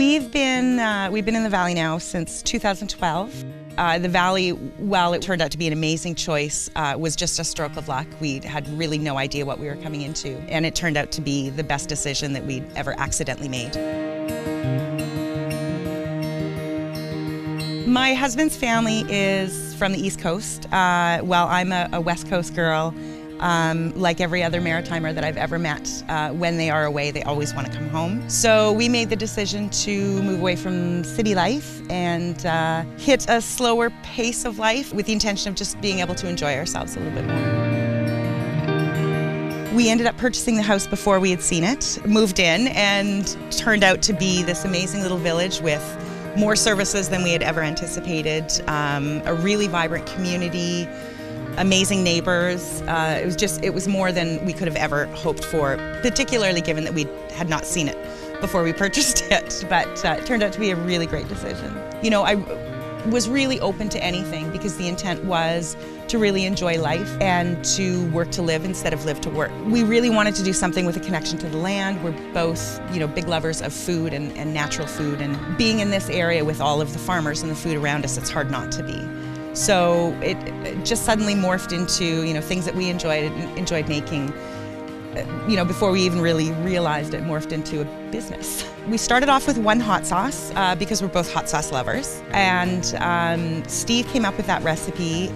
We've been in the Valley now since 2012. The Valley, while it turned out to be an amazing choice, was just a stroke of luck. We had really no idea what we were coming into, and it turned out to be the best decision that we'd ever accidentally made. My husband's family is from the East Coast, while I'm a West Coast girl. Like every other Maritimer that I've ever met, when they are away, they always want to come home. So we made the decision to move away from city life and hit a slower pace of life with the intention of just being able to enjoy ourselves a little bit more. We ended up purchasing the house before we had seen it, moved in, and turned out to be this amazing little village with more services than we had ever anticipated, a really vibrant community, amazing neighbors. It was more than we could have ever hoped for, particularly given that we had not seen it before we purchased it, but it turned out to be a really great decision. You know, I was really open to anything because the intent was to really enjoy life and to work to live instead of live to work. We really wanted to do something with a connection to the land. We're both, you know, big lovers of food and natural food, and being in this area with all of the farmers and the food around us, it's hard not to be. So it just suddenly morphed into, you know, things that we enjoyed making. You know, before we even really realized it morphed into a business. We started off with one hot sauce because we're both hot sauce lovers, and Steve came up with that recipe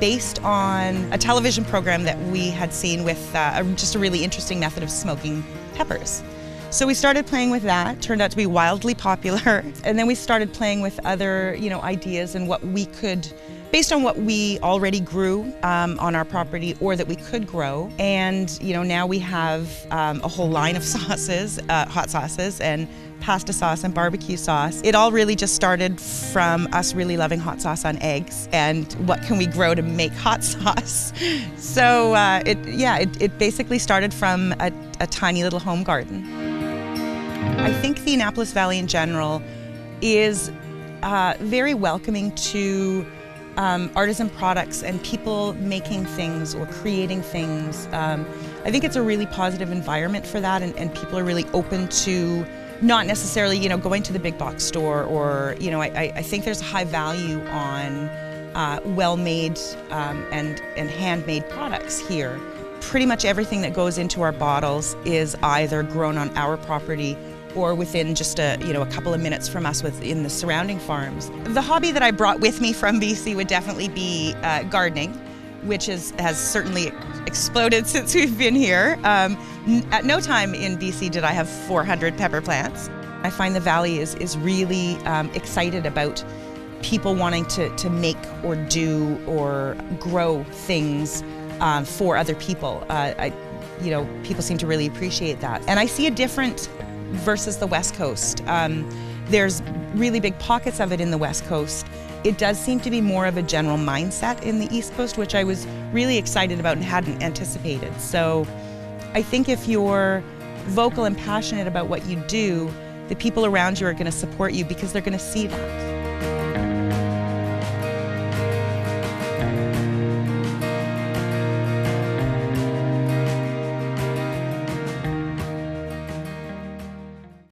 based on a television program that we had seen with just a really interesting method of smoking peppers. So we started playing with that, turned out to be wildly popular, and then we started playing with other, you know, ideas and what we could, based on what we already grew on our property or that we could grow. And, you know, now we have a whole line of sauces, hot sauces and pasta sauce and barbecue sauce. It all really just started from us really loving hot sauce on eggs and what can we grow to make hot sauce. So it basically started from a tiny little home garden. I think the Annapolis Valley in general is very welcoming to artisan products and people making things or creating things. I think it's a really positive environment for that, and people are really open to not necessarily, you know, going to the big box store, or, you know, I think there's a high value on well-made and handmade products here. Pretty much everything that goes into our bottles is either grown on our property or within just a couple of minutes from us within the surrounding farms. The hobby that I brought with me from BC would definitely be gardening, which has certainly exploded since we've been here. At no time in BC did I have 400 pepper plants. I find the Valley is really excited about people wanting to make or do or grow things for other people. People seem to really appreciate that. And I see a different versus the West Coast. There's really big pockets of it in the West Coast. It does seem to be more of a general mindset in the East Coast, which I was really excited about and hadn't anticipated. So I think if you're vocal and passionate about what you do, the people around you are going to support you because they're going to see that.